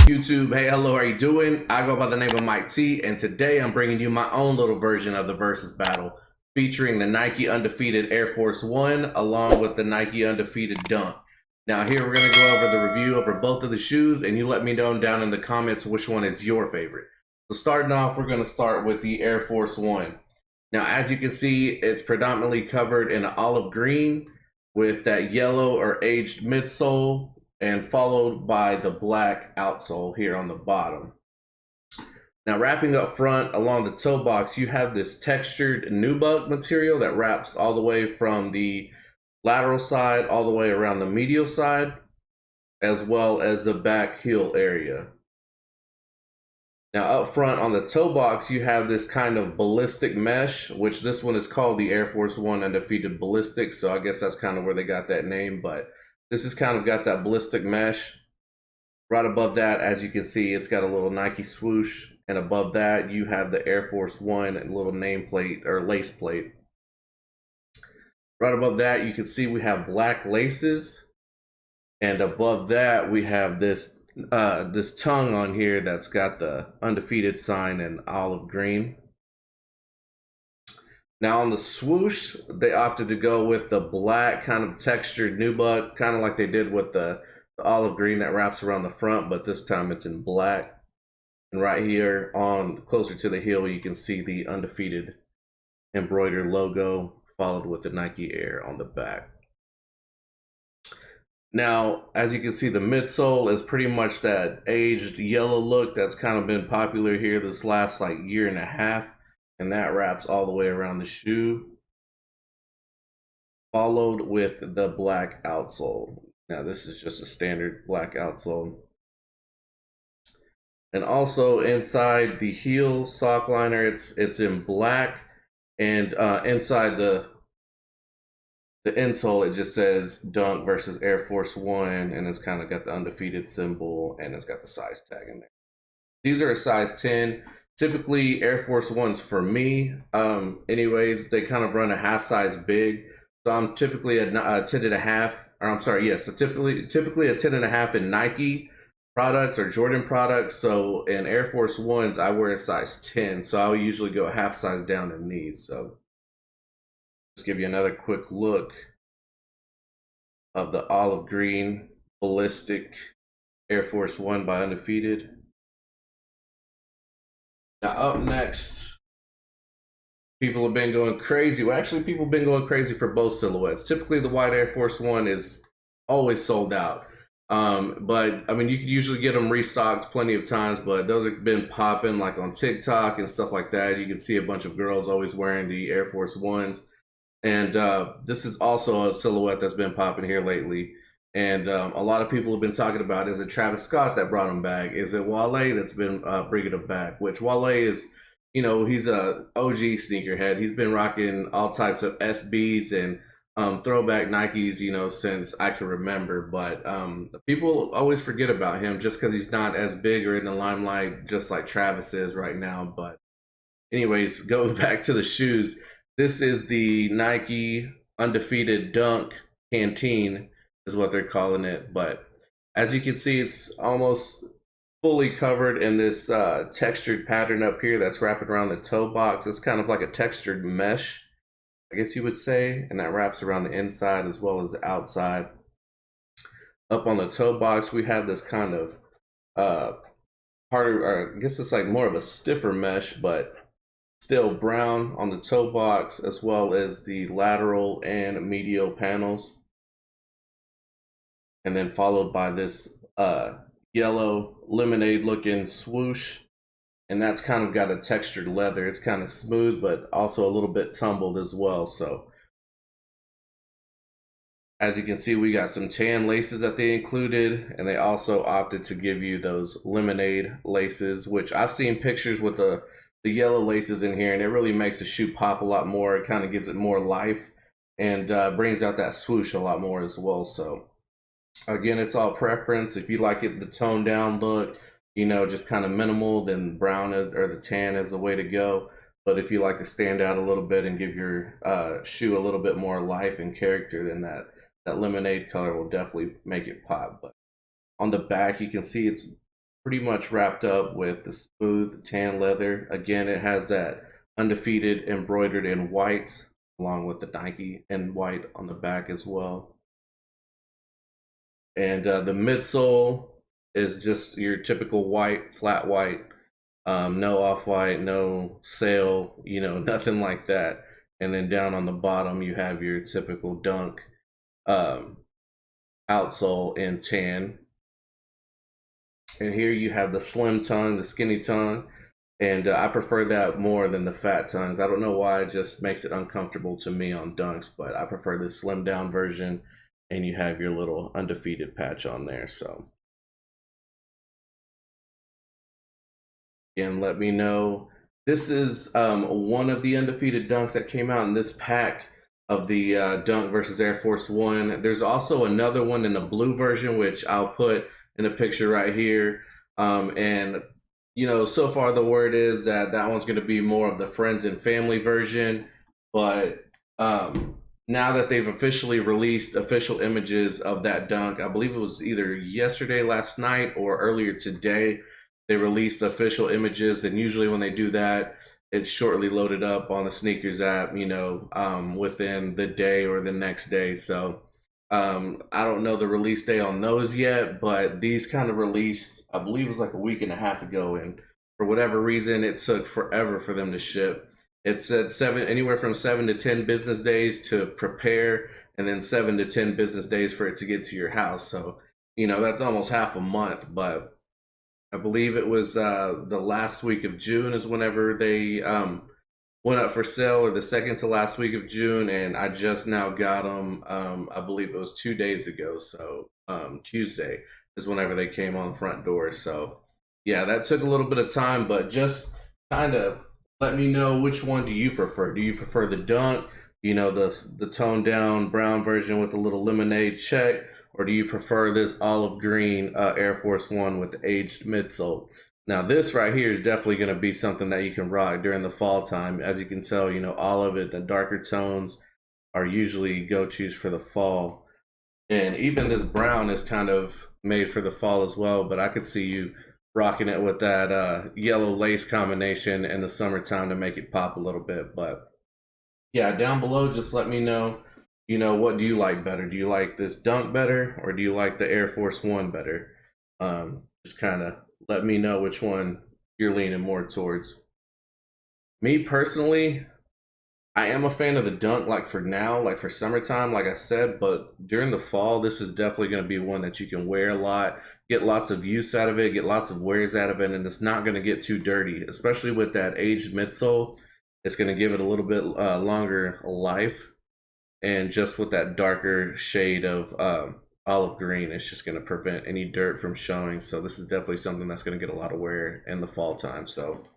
YouTube, hey, hello, how you doing? I go by the name of Mike T, and today I'm bringing you my own little version of the Versus Battle, featuring the Nike Undefeated Air Force One, along with the Nike Undefeated Dunk. Now here we're going to go over the review over both of the shoes, and you let me know down in the comments which one is your favorite. So starting off, we're going to start with the Air Force One. Now, as you can see, it's predominantly covered in olive green with that yellow or aged midsole, and followed by the black outsole here on the bottom. Now, wrapping up front along the toe box, you have this textured nubuck material that wraps all the way from the lateral side all the way around the medial side, as well as the back heel area. Now, up front on the toe box, you have this kind of ballistic mesh, which this one is called the Air Force One Undefeated Ballistic, so I guess that's kind of where they got that name, but this has kind of got that ballistic mesh. Right above that, as you can see, it's got a little Nike swoosh, and above that, you have the Air Force One little nameplate or lace plate. Right above that, you can see we have black laces, and above that, we have this this tongue on here that's got the undefeated sign in olive green. Now on the swoosh, they opted to go with the black kind of textured nubuck, kind of like they did with the olive green that wraps around the front, but this time it's in black. And right here on closer to the heel, you can see the undefeated embroidered logo followed with the Nike Air on the back. Now, as you can see, the midsole is pretty much that aged yellow look that's kind of been popular here this last like year and a half, and that wraps all the way around the shoe, followed with the black outsole. Now, this is just a standard black outsole. And also inside the heel sock liner, it's in black, and inside the insole, it just says Dunk versus Air Force One, and it's kind of got the undefeated symbol, and it's got the size tag in there. These are a size 10. Typically, Air Force Ones for me, anyways, they kind of run a half size big. So I'm typically a 10.5, or I'm sorry, yes, so typically a 10.5 in Nike products or Jordan products. So in Air Force Ones, I wear a size 10. So I'll usually go a half size down in these. So just give you another quick look of the olive green ballistic Air Force One by Undefeated. Now up next, people have been going crazy. Well, actually, people have been going crazy for both silhouettes. Typically, the white Air Force One is always sold out. But I mean, you can usually get them restocked plenty of times, but those have been popping like on TikTok and stuff like that. You can see a bunch of girls always wearing the Air Force Ones. And this is also a silhouette that's been popping here lately. And a lot of people have been talking about, is it Travis Scott that brought him back? Is it Wale that's been bringing him back? Which Wale is, you know, he's a OG sneakerhead. He's been rocking all types of SBs and throwback Nikes, you know, since I can remember. But people always forget about him just because he's not as big or in the limelight, just like Travis is right now. But anyways, going back to the shoes, this is the Nike Undefeated Dunk Canteen is what they're calling it. But as you can see, it's almost fully covered in this textured pattern up here that's wrapping around the toe box. It's kind of like a textured mesh, I guess you would say, and that wraps around the inside as well as the outside. Up on the toe box, we have this kind of harder, or I guess it's like more of a stiffer mesh, but still brown on the toe box, as well as the lateral and medial panels. And then followed by this yellow lemonade looking swoosh. And that's kind of got a textured leather. It's kind of smooth, but also a little bit tumbled as well. So as you can see, we got some tan laces that they included, and they also opted to give you those lemonade laces, which I've seen pictures with the yellow laces in here, and it really makes the shoe pop a lot more. It kind of gives it more life and brings out that swoosh a lot more as well. So again, it's all preference. If you like it the toned down look, you know, just kind of minimal, then brown is, or the tan is the way to go. But if you like to stand out a little bit and give your shoe a little bit more life and character, then that lemonade color will definitely make it pop. But on the back, you can see it's pretty much wrapped up with the smooth tan leather. Again, it has that undefeated embroidered in white, along with the Nike in white on the back as well. And the midsole is just your typical white, flat white, no off-white, no sail, you know, nothing like that. And then down on the bottom, you have your typical Dunk outsole in tan. And here you have the slim tongue, the skinny tongue. And I prefer that more than the fat tongues. I don't know why, it just makes it uncomfortable to me on Dunks, but I prefer the slim down version. And you have your little undefeated patch on there. So again, let me know. This is one of the undefeated Dunks that came out in this pack of the Dunk versus Air Force One. There's also another one in the blue version, which I'll put in a picture right here. And you know, so far the word is that that one's going to be more of the friends and family version. But now that they've officially released official images of that Dunk, I believe it was either yesterday, last night, or earlier today, they released official images. And usually when they do that, it's shortly loaded up on the sneakers app, you know, within the day or the next day. So I don't know the release day on those yet, but these kind of released, I believe it was like a week and a half ago. And for whatever reason, it took forever for them to ship. It said anywhere from 7 to 10 business days to prepare, and then 7 to 10 business days for it to get to your house. So, you know, that's almost half a month. But I believe it was the last week of June is whenever they went up for sale, or the second to last week of June. And I just now got them, I believe it was 2 days ago. So Tuesday is whenever they came on the front door. So yeah, that took a little bit of time, but just kind of let me know, which one do you prefer? Do you prefer the Dunk, you know, the toned down brown version with the little lemonade check, or do you prefer this olive green Air Force One with the aged midsole? Now this right here is definitely going to be something that you can rock during the fall time. As you can tell, you know, olive, the darker tones are usually go-tos for the fall. And even this brown is kind of made for the fall as well, but I could see you rocking it with that yellow lace combination in the summertime to make it pop a little bit. But yeah, down below, just let me know, you know, what do you like better? Do you like this Dunk better, or do you like the Air Force One better? Just kind of let me know which one you're leaning more towards. Me personally, I am a fan of the Dunk, like for now, like for summertime, like I said, but during the fall, this is definitely going to be one that you can wear a lot, get lots of use out of it, get lots of wears out of it, and it's not going to get too dirty, especially with that aged midsole. It's going to give it a little bit longer life, and just with that darker shade of olive green, it's just going to prevent any dirt from showing. So this is definitely something that's going to get a lot of wear in the fall time. So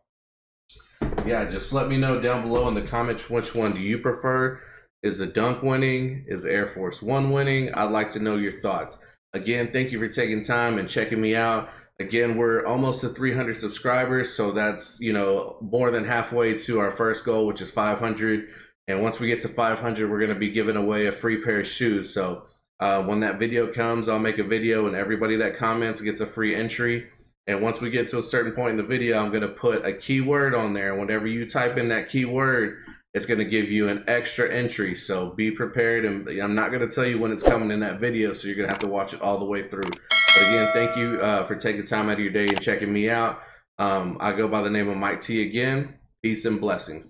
yeah, just let me know down below in the comments, which one do you prefer? Is the Dunk winning? Is Air Force One winning? I'd like to know your thoughts. Again, thank you for taking time and checking me out. Again, we're almost to 300 subscribers, so that's, you know, more than halfway to our first goal, which is 500. And once we get to 500, we're going to be giving away a free pair of shoes. So when that video comes, I'll make a video, and everybody that comments gets a free entry. And once we get to a certain point in the video, I'm going to put a keyword on there. Whenever you type in that keyword, it's going to give you an extra entry. So be prepared. And I'm not going to tell you when it's coming in that video, so you're going to have to watch it all the way through. But again, thank you for taking time out of your day and checking me out. I go by the name of Mike T again. Peace and blessings.